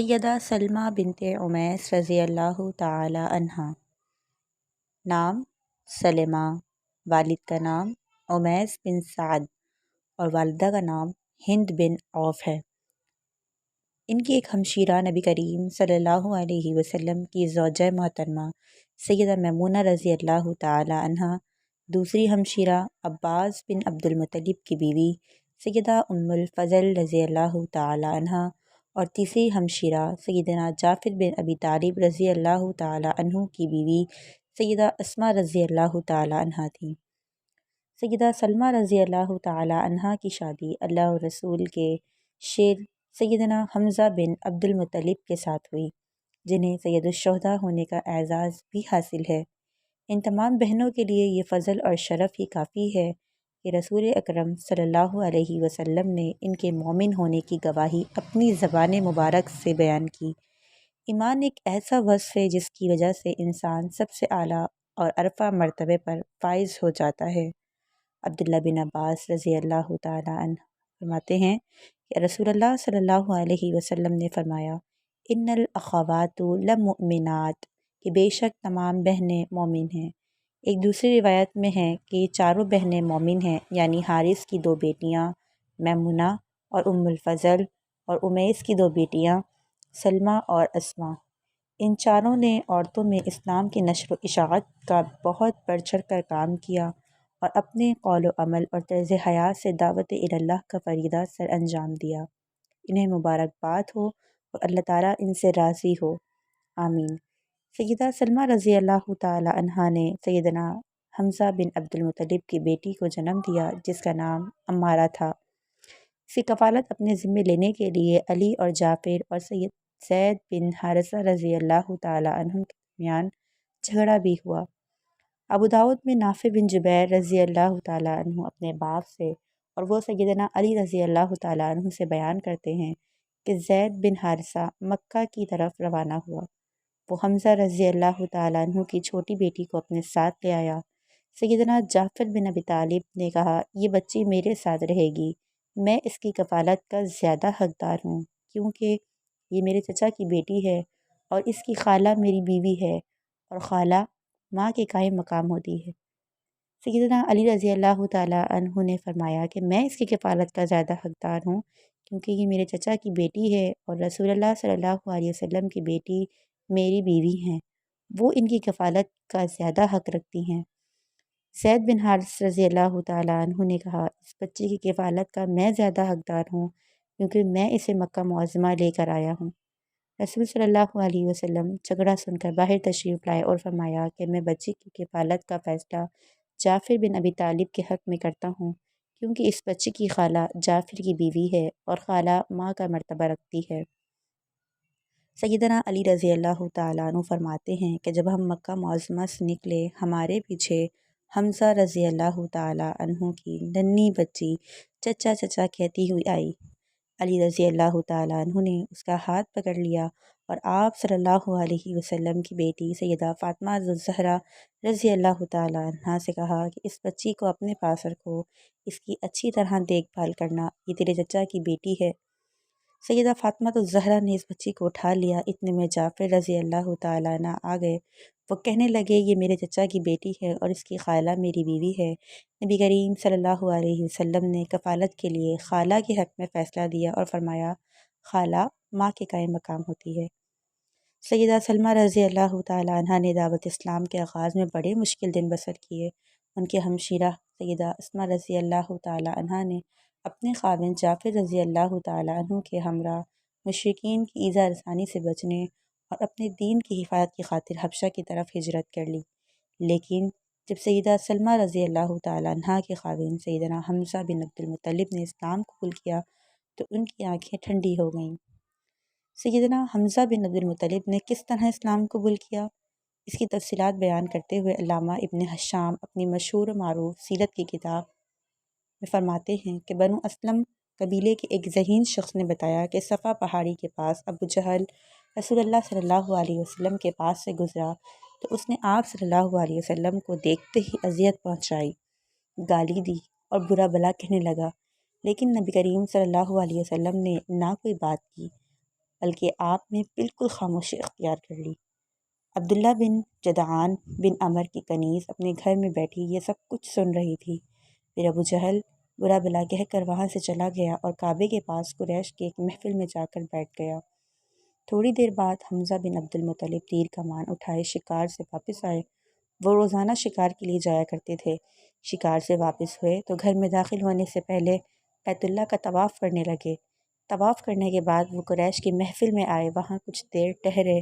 سیدہ سلمہ بنت امیس رضی اللہ تعالی عنہا۔ نام سلمہ، والد کا نام امیس بن سعد اور والدہ کا نام ہند بن عوف ہے۔ ان کی ایک ہمشیرہ نبی کریم صلی اللہ علیہ وسلم کی زوجہ محترمہ سیدہ میمونہ رضی اللہ تعالی عنہا، دوسری ہمشیرہ عباس بن عبد المطلب کی بیوی سیدہ ام الفضل رضی اللہ تعالی عنہا، اور تیسری ہمشیرہ سیدنا جعفر بن ابی طالب رضی اللہ تعالی عنہ کی بیوی سیدہ اسماء رضی اللہ تعالی عنہا تھیں۔ سیدہ سلمہ رضی اللہ تعالی عنہا کی شادی اللہ اور رسول کے شیر سیدنا حمزہ بن عبد المطلب کے ساتھ ہوئی، جنہیں سید الشہداء ہونے کا اعزاز بھی حاصل ہے۔ ان تمام بہنوں کے لیے یہ فضل اور شرف ہی کافی ہے کہ رسول اکرم صلی اللہ علیہ وسلم نے ان کے مومن ہونے کی گواہی اپنی زبان مبارک سے بیان کی۔ ایمان ایک ایسا وصف ہے جس کی وجہ سے انسان سب سے اعلیٰ اور عرفہ مرتبے پر فائز ہو جاتا ہے۔ عبداللہ بن عباس رضی اللہ تعالی عنہ فرماتے ہیں کہ رسول اللہ صلی اللہ علیہ وسلم نے فرمایا، ان الاخوات لمؤمنات، کہ بے شک تمام بہنیں مومن ہیں۔ ایک دوسری روایت میں ہے کہ یہ چاروں بہنیں مومن ہیں، یعنی حارث کی دو بیٹیاں میمونہ اور ام الفضل، اور امیس کی دو بیٹیاں سلمہ اور اسماء۔ ان چاروں نے عورتوں میں اسلام کی نشر و اشاعت کا بہت بڑھ چڑھ کر کام کیا اور اپنے قول و عمل اور طرز حیات سے دعوت اللہ کا فریضہ سر انجام دیا۔ انہیں مبارکباد ہو اور اللہ تعالیٰ ان سے راضی ہو، آمین۔ سیدہ سلمہ رضی اللہ تعالی عنہا نے سیدنا حمزہ بن عبد المطلب کی بیٹی کو جنم دیا جس کا نام عمارہ تھا۔ اس کی کفالت اپنے ذمے لینے کے لیے علی اور جعفر اور سید زید بن حارثہ رضی اللہ تعالی عنہم کے درمیان جھگڑا بھی ہوا۔ ابو داؤد میں نافع بن جبیر رضی اللہ تعالی عنہ اپنے باپ سے اور وہ سیدنا علی رضی اللہ تعالی عنہ سے بیان کرتے ہیں کہ زید بن حارثہ مکہ کی طرف روانہ ہوا۔ وہ حمزہ رضی اللہ تعالی عنہ کی چھوٹی بیٹی کو اپنے ساتھ لے آیا۔ سیدنا جعفر بن ابی طالب نے کہا، یہ بچی میرے ساتھ رہے گی، میں اس کی کفالت کا زیادہ حقدار ہوں، کیونکہ یہ میرے چچا کی بیٹی ہے اور اس کی خالہ میری بیوی ہے، اور خالہ ماں کے قائم مقام ہوتی ہے۔ سیدنا علی رضی اللہ تعالی عنہ نے فرمایا کہ میں اس کی کفالت کا زیادہ حقدار ہوں، کیونکہ یہ میرے چچا کی بیٹی ہے اور رسول اللہ صلی اللہ علیہ وسلم کی بیٹی میری بیوی ہیں، وہ ان کی کفالت کا زیادہ حق رکھتی ہیں۔ زید بن حارث رضی اللہ تعالی عنہ نے کہا، اس بچے کی کفالت کا میں زیادہ حقدار ہوں، کیونکہ میں اسے مکہ معظمہ لے کر آیا ہوں۔ رسول صلی اللہ علیہ وسلم جھگڑا سن کر باہر تشریف لائے اور فرمایا کہ میں بچی کی کفالت کا فیصلہ جعفر بن ابی طالب کے حق میں کرتا ہوں، کیونکہ اس بچی کی خالہ جعفر کی بیوی ہے اور خالہ ماں کا مرتبہ رکھتی ہے۔ سیدنا علی رضی اللہ تعالیٰ عنہ فرماتے ہیں کہ جب ہم مکہ معظمہ سے نکلے، ہمارے پیچھے حمزہ رضی اللہ تعالیٰ عنہ کی ننھی بچی چچا چچا کہتی ہوئی آئی۔ علی رضی اللہ تعالیٰ عنہ نے اس کا ہاتھ پکڑ لیا اور آپ صلی اللہ علیہ وسلم کی بیٹی سیدہ فاطمہ الزہرا رضی اللہ تعالیٰ عنہ سے کہا کہ اس بچی کو اپنے پاس رکھو، اس کی اچھی طرح دیکھ بھال کرنا، یہ تیرے چچا کی بیٹی ہے۔ سیدہ فاطمہ الزہرا نے اس بچی کو اٹھا لیا، اتنے میں جعفر رضی اللہ تعالیٰ عنہ آ گئے۔ وہ کہنے لگے، یہ میرے چچا کی بیٹی ہے اور اس کی خالہ میری بیوی ہے۔ نبی کریم صلی اللہ علیہ وسلم نے کفالت کے لیے خالہ کے حق میں فیصلہ دیا اور فرمایا، خالہ ماں کے قائم مقام ہوتی ہے۔ سیدہ سلمہ رضی اللہ تعالیٰ عنہ نے دعوت اسلام کے آغاز میں بڑے مشکل دن بسر کیے۔ ان کے ہمشیرہ سیدہ اسماء رضی اللہ تعالیٰ عنہ نے اپنے خاوند جعفر رضی اللہ تعالیٰ عنہ کے ہمراہ مشرکین کی ایذا رسانی سے بچنے اور اپنے دین کی حفاظت کی خاطر حبشہ کی طرف ہجرت کر لی، لیکن جب سیدہ سلمہ رضی اللہ تعالیٰ عنہ کے خاوند سیدنا حمزہ بن عبد المطلب نے اسلام قبول کیا تو ان کی آنکھیں ٹھنڈی ہو گئیں۔ سیدنا حمزہ بن عبد المطلب نے کس طرح اسلام قبول کیا، اس کی تفصیلات بیان کرتے ہوئے علامہ ابن حشام اپنی مشہور و معروف سیرت کی کتاب میں فرماتے ہیں کہ بنو اسلم قبیلے کے ایک ذہین شخص نے بتایا کہ صفا پہاڑی کے پاس ابو جہل رسول اللہ صلی اللہ علیہ وسلم کے پاس سے گزرا تو اس نے آپ صلی اللہ علیہ وسلم کو دیکھتے ہی اذیت پہنچائی، گالی دی اور برا بھلا کہنے لگا، لیکن نبی کریم صلی اللہ علیہ وسلم نے نہ کوئی بات کی۔ بلکہ آپ نے بالکل خاموشی اختیار کر لی۔ عبداللہ بن جدعان بن عمر کی کنیز اپنے گھر میں بیٹھی یہ سب کچھ سن رہی تھی۔ پھر ابو جہل برا بھلا کہہ کر وہاں سے چلا گیا اور کعبے کے پاس قریش کے ایک محفل میں جا کر بیٹھ گیا۔ تھوڑی دیر بعد حمزہ بن عبد المطلب تیر کمان اٹھائے شکار سے واپس آئے۔ وہ روزانہ شکار کے لیے جایا کرتے تھے۔ شکار سے واپس ہوئے تو گھر میں داخل ہونے سے پہلے بیت اللہ کا طواف کرنے لگے۔ طواف کرنے کے بعد وہ قریش کی محفل میں آئے، وہاں کچھ دیر ٹھہرے،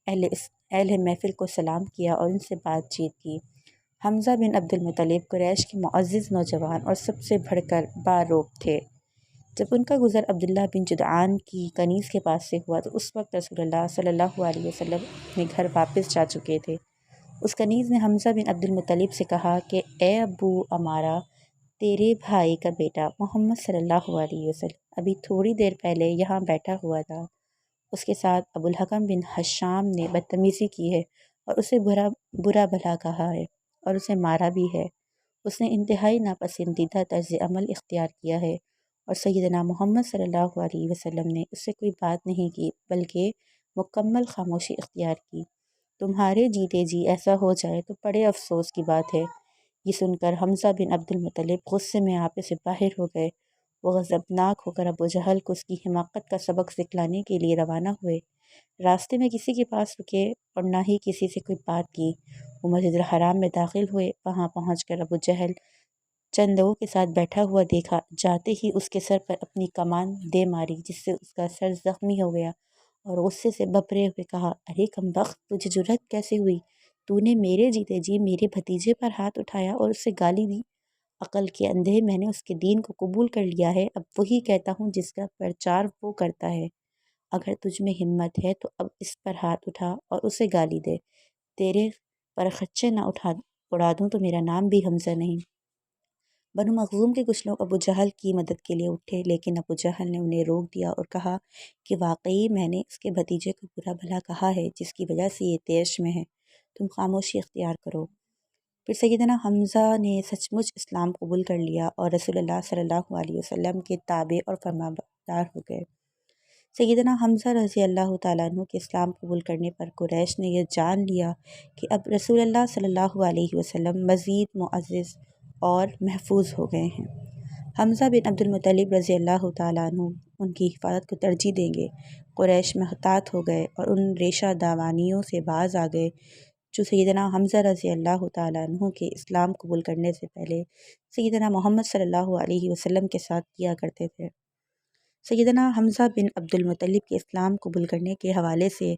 اہل محفل کو سلام کیا اور ان سے بات چیت کی۔ حمزہ بن عبد المطلب قریش کے معزز نوجوان اور سب سے بڑھ کر باروب تھے۔ جب ان کا گزر عبداللہ بن جدعان کی کنیز کے پاس سے ہوا تو اس وقت رسول اللہ صلی اللہ علیہ وسلم اپنے گھر واپس جا چکے تھے۔ اس کنیز نے حمزہ بن عبد المطلب سے کہا کہ اے ابو عمارہ، تیرے بھائی کا بیٹا محمد صلی اللہ علیہ وسلم ابھی تھوڑی دیر پہلے یہاں بیٹھا ہوا تھا۔ اس کے ساتھ ابو الحکم بن حشام نے بدتمیزی کی ہے اور اسے برا بھلا کہا ہے اور اسے مارا بھی ہے۔ اس نے انتہائی ناپسندیدہ طرز عمل اختیار کیا ہے اور سیدنا محمد صلی اللہ علیہ وسلم نے اس سے کوئی بات نہیں کی بلکہ مکمل خاموشی اختیار کی۔ تمہارے جیتے جی ایسا ہو جائے تو بڑے افسوس کی بات ہے۔ یہ سن کر حمزہ بن عبد المطلب غصے میں آپے سے باہر ہو گئے۔ وہ غضبناک ہو کر ابو جہل کو اس کی حماقت کا سبق سکھلانے کے لیے روانہ ہوئے۔ راستے میں کسی کے پاس رکے اور نہ ہی کسی سے کوئی بات کی۔ وہ مسجد الحرام میں داخل ہوئے۔ وہاں پہنچ کر ابو جہل چند لوگوں کے ساتھ بیٹھا ہوا دیکھا۔ جاتے ہی اس کے سر پر اپنی کمان دے ماری جس سے اس کا سر زخمی ہو گیا اور غصے سے بھرے ہوئے کہا، ارے کمبخت، تجھے جرأت کیسے ہوئی؟ تو نے میرے جیتے جی میرے بھتیجے پر ہاتھ اٹھایا اور اسے گالی دی۔ عقل کے اندھے میں نے اس کے دین کو قبول کر لیا ہے، اب وہی کہتا ہوں جس کا پرچار وہ کرتا ہے۔ اگر تجھ میں ہمت ہے تو اب اس پر ہاتھ اٹھا اور اسے گالی دے۔ تیرے پر خدشے نہ اڑا دوں تو میرا نام بھی حمزہ نہیں۔ بنو مخزوم کے کچھ لوگ ابو جہل کی مدد کے لیے اٹھے، لیکن ابو جہل نے انہیں روک دیا اور کہا کہ واقعی میں نے اس کے بھتیجے کو برا بھلا کہا ہے جس کی وجہ سے یہ طیش میں ہے، تم خاموشی اختیار کرو۔ پھر سیدنا حمزہ نے سچ مچ اسلام قبول کر لیا اور رسول اللہ صلی اللہ علیہ وسلم کے تابع اور فرمانبردار ہو گئے۔ سیدنا حمزہ رضی اللہ تعالیٰ عنہ کے اسلام قبول کرنے پر قریش نے یہ جان لیا کہ اب رسول اللہ صلی اللہ علیہ وسلم مزید معزز اور محفوظ ہو گئے ہیں۔ حمزہ بن عبد المطلب رضی اللہ تعالیٰ عنہ ان کی حفاظت کو ترجیح دیں گے۔ قریش محتاط ہو گئے اور ان ریشہ داوانیوں سے باز آ گئے جو سیدنا حمزہ رضی اللہ تعالیٰ عنہ کے اسلام قبول کرنے سے پہلے سیدنا محمد صلی اللہ علیہ وسلم کے ساتھ کیا کرتے تھے۔ سیدنا حمزہ بن عبد المطلب کے اسلام قبول کرنے کے حوالے سے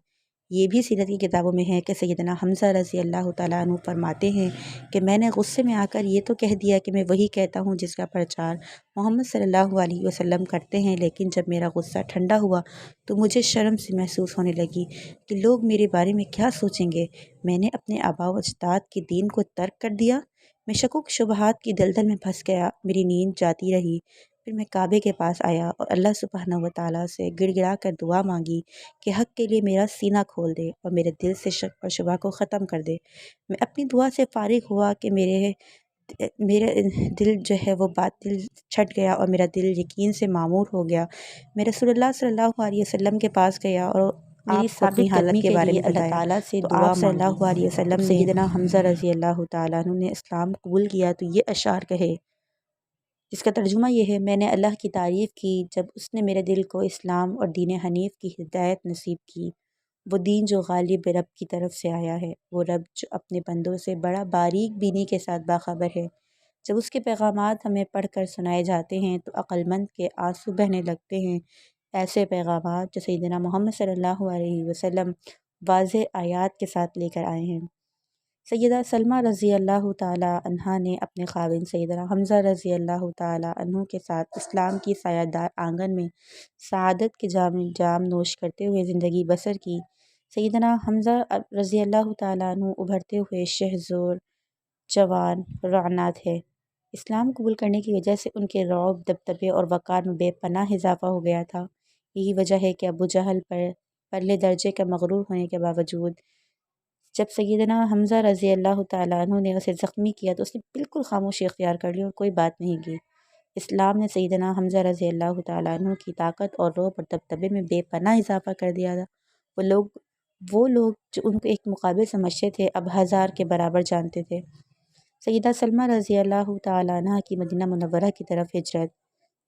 یہ بھی سیرت کی کتابوں میں ہے کہ سیدنا حمزہ رضی اللہ تعالیٰ عنہ فرماتے ہیں کہ میں نے غصے میں آ کر یہ تو کہہ دیا کہ میں وہی کہتا ہوں جس کا پرچار محمد صلی اللہ علیہ وسلم کرتے ہیں، لیکن جب میرا غصہ ٹھنڈا ہوا تو مجھے شرم سی محسوس ہونے لگی کہ لوگ میرے بارے میں کیا سوچیں گے۔ میں نے اپنے آباء و اجداد کے دین کو ترک کر دیا۔ میں شکوک شبہات کی دلدل میں پھنس گیا، میری نیند جاتی رہی۔ پھر میں کعبے کے پاس آیا اور اللہ سبحانہ و تعالیٰ سے گڑ گڑا کر دعا مانگی کہ حق کے لیے میرا سینہ کھول دے اور میرے دل سے شک اور شبہ کو ختم کر دے۔ میں اپنی دعا سے فارغ ہوا کہ میرا دل جو ہے وہ باطل چھٹ گیا اور میرا دل یقین سے معمور ہو گیا۔ میں رسول اللہ صلی اللہ علیہ وسلم کے پاس گیا اور میری ثابت حالت کے بارے میں اللہ تعالیٰ سے دعا صلی اللہ علیہ وسلم نے سیدنا حمزہ رضی اللہ تعالیٰ عنہ نے اسلام قبول کیا تو یہ اشعار کہے، جس کا ترجمہ یہ ہے، میں نے اللہ کی تعریف کی جب اس نے میرے دل کو اسلام اور دین حنیف کی ہدایت نصیب کی۔ وہ دین جو غالب رب کی طرف سے آیا ہے، وہ رب جو اپنے بندوں سے بڑا باریک بینی کے ساتھ باخبر ہے۔ جب اس کے پیغامات ہمیں پڑھ کر سنائے جاتے ہیں تو عقل مند کے آنسو بہنے لگتے ہیں۔ ایسے پیغامات جو سیدنا محمد صلی اللہ علیہ وسلم واضح آیات کے ساتھ لے کر آئے ہیں۔ سیدہ سلمہ رضی اللہ تعالیٰ عنہا نے اپنے خاوند سیدنا حمزہ رضی اللہ تعالیٰ عنہ کے ساتھ اسلام کی سایہ دار آنگن میں سعادت کے جام نوش کرتے ہوئے زندگی بسر کی۔ سیدنا حمزہ رضی اللہ تعالیٰ عنہ ابھرتے ہوئے شہزور جوان رعنا تھے۔ اسلام قبول کرنے کی وجہ سے ان کے رعب، دبدبے اور وقار میں بے پناہ اضافہ ہو گیا تھا۔ یہی وجہ ہے کہ ابو جہل پر پرلے درجے کا مغرور ہونے کے باوجود جب سیدنا حمزہ رضی اللہ تعالیٰ عنہ نے اسے زخمی کیا تو اس نے بالکل خاموشی اختیار کر لی اور کوئی بات نہیں کی۔ اسلام نے سیدنا حمزہ رضی اللہ تعالیٰ عنہ کی طاقت اور روب اور دبدبے میں بے پناہ اضافہ کر دیا تھا۔ وہ لوگ جو ان کو ایک مقابل سمجھتے تھے اب ہزار کے برابر جانتے تھے۔ سیدہ سلمہ رضی اللہ تعالیٰ عنہ کی مدینہ منورہ کی طرف ہجرت۔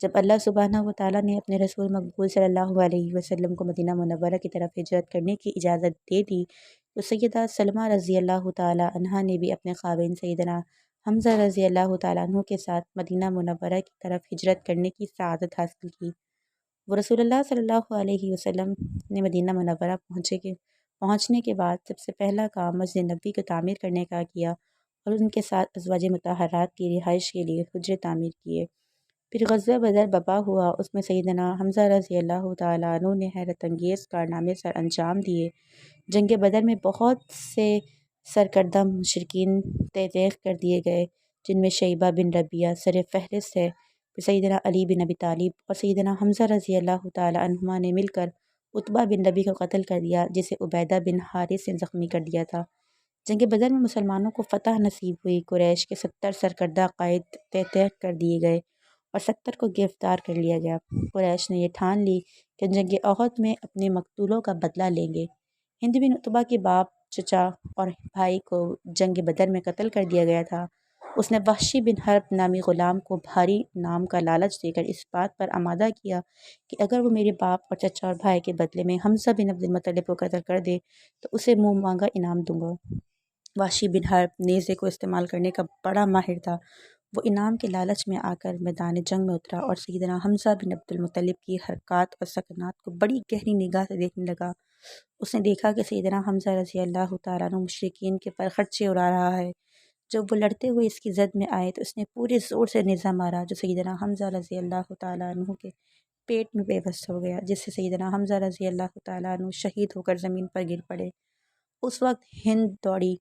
جب اللہ سبحانہ و تعالیٰ نے اپنے رسول مقبول صلی اللہ علیہ وسلم کو مدینہ منورہ کی طرف ہجرت کرنے کی اجازت دے دی تو سیدہ سلمہ رضی اللہ تعالیٰ عنہ نے بھی اپنے خاوند سیدنا حمزہ رضی اللہ تعالیٰ عنہ کے ساتھ مدینہ منورہ کی طرف ہجرت کرنے کی سعادت حاصل کی۔ وہ رسول اللہ صلی اللہ علیہ وسلم نے مدینہ منورہ پہنچنے کے بعد سب سے پہلا کام مسجد نبوی کو تعمیر کرنے کا کیا اور ان کے ساتھ ازواج مطہرات کی رہائش کے لیے حجرے تعمیر کیے۔ پھر غزوہ بدر برپا ہوا، اس میں سیدنا حمزہ رضی اللہ تعالیٰ عنہ نے حیرت انگیز کارنامے سر انجام دیے۔ جنگ بدر میں بہت سے سرکردہ مشرکین تیغ کر دیے گئے، جن میں شیبہ بن ربیعہ سر فہرست ہے۔ پھر سیدنا علی بن ابی طالب اور سیدنا حمزہ رضی اللہ تعالیٰ عنہما نے مل کر عتبہ بن ربیعہ کو قتل کر دیا، جسے عبیدہ بن حارث نے زخمی کر دیا تھا۔ جنگ بدر میں مسلمانوں کو فتح نصیب ہوئی۔ قریش کے 70 سرکردہ قائد تیغ کر دیے گئے اور 70 کو گرفتار کر لیا گیا۔ قریش نے یہ ٹھان لی کہ جنگ احد میں اپنے مقتولوں کا بدلہ لیں گے۔ ہند بن عتبہ کے باپ، چچا اور بھائی کو جنگ بدر میں قتل کر دیا گیا تھا۔ اس نے وحشی بن حرب نامی غلام کو بھاری انعام کا لالچ دے کر اس بات پر آمادہ کیا کہ اگر وہ میرے باپ اور چچا اور بھائی کے بدلے میں حمزہ بن عبد المطلب کو قتل کر دے تو اسے منہ مانگا انعام دوں گا۔ وحشی بن حرب نیزے کو استعمال کرنے کا بڑا ماہر تھا۔ وہ انعام کے لالچ میں آ کر میدان جنگ میں اترا اور سیدنا حمزہ بن عبد المطلب کی حرکات اور سکنات کو بڑی گہری نگاہ سے دیکھنے لگا۔ اس نے دیکھا کہ سیدنا حمزہ رضی اللہ تعالیٰ عنہ مشرکین کے پر خرچے اڑا رہا ہے۔ جب وہ لڑتے ہوئے اس کی زد میں آئے تو اس نے پورے زور سے نیزہ مارا، جو سیدنا حمزہ رضی اللہ تعالیٰ عنہ کے پیٹ میں پیوست ہو گیا، جس سے سیدنا حمزہ رضی اللہ تعالیٰ عنہ شہید ہو کر زمین پر گر پڑے۔ اس وقت ہند دوڑی،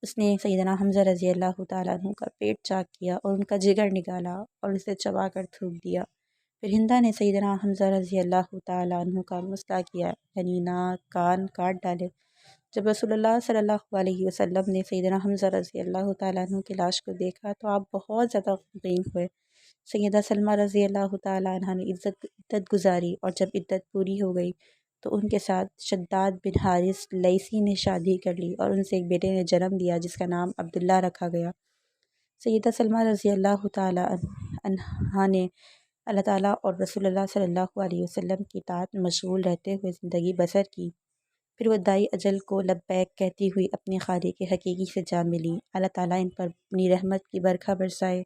اس نے سیدنا حمزہ رضی اللہ تعالیٰ عنہ کا پیٹ چاک کیا اور ان کا جگر نکالا اور اسے چبا کر تھوک دیا۔ پھر ہندہ نے سیدنا حمزہ رضی اللہ تعالیٰ عنہ کا مسئلہ کیا، یعنی ناک کان کاٹ ڈالے۔ جب رسول اللہ صلی اللہ علیہ وسلم نے سیدنا حمزہ رضی اللہ تعالیٰ عنہ کی لاش کو دیکھا تو آپ بہت زیادہ غمگین ہوئے۔ سیدہ سلمہ رضی اللہ تعالیٰ عنہ نے عدت گزاری اور جب عدت پوری ہو گئی تو ان کے ساتھ شداد بن حارث لیثی نے شادی کر لی اور ان سے ایک بیٹے نے جنم دیا جس کا نام عبداللہ رکھا گیا۔ سیدہ سلمہ رضی اللہ تعالیٰ عنہا نے اللہ تعالیٰ اور رسول اللہ صلی اللہ علیہ وسلم کی اطاعت میں مشغول رہتے ہوئے زندگی بسر کی۔ پھر وہ دائی اجل کو لبیک کہتی ہوئی اپنے خالق حقیقی سے جا ملی۔ اللہ تعالیٰ ان پر اپنی رحمت کی برکھا برسائے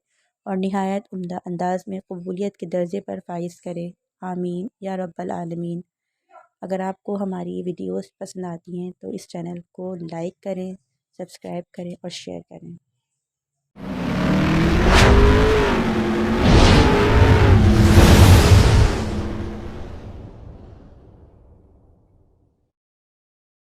اور نہایت عمدہ انداز میں قبولیت کے درجے پر فائز کرے، آمین یا رب العالمین۔ اگر آپ کو ہماری یہ ویڈیوز پسند آتی ہیں تو اس چینل کو لائک کریں، سبسکرائب کریں اور شیئر کریں۔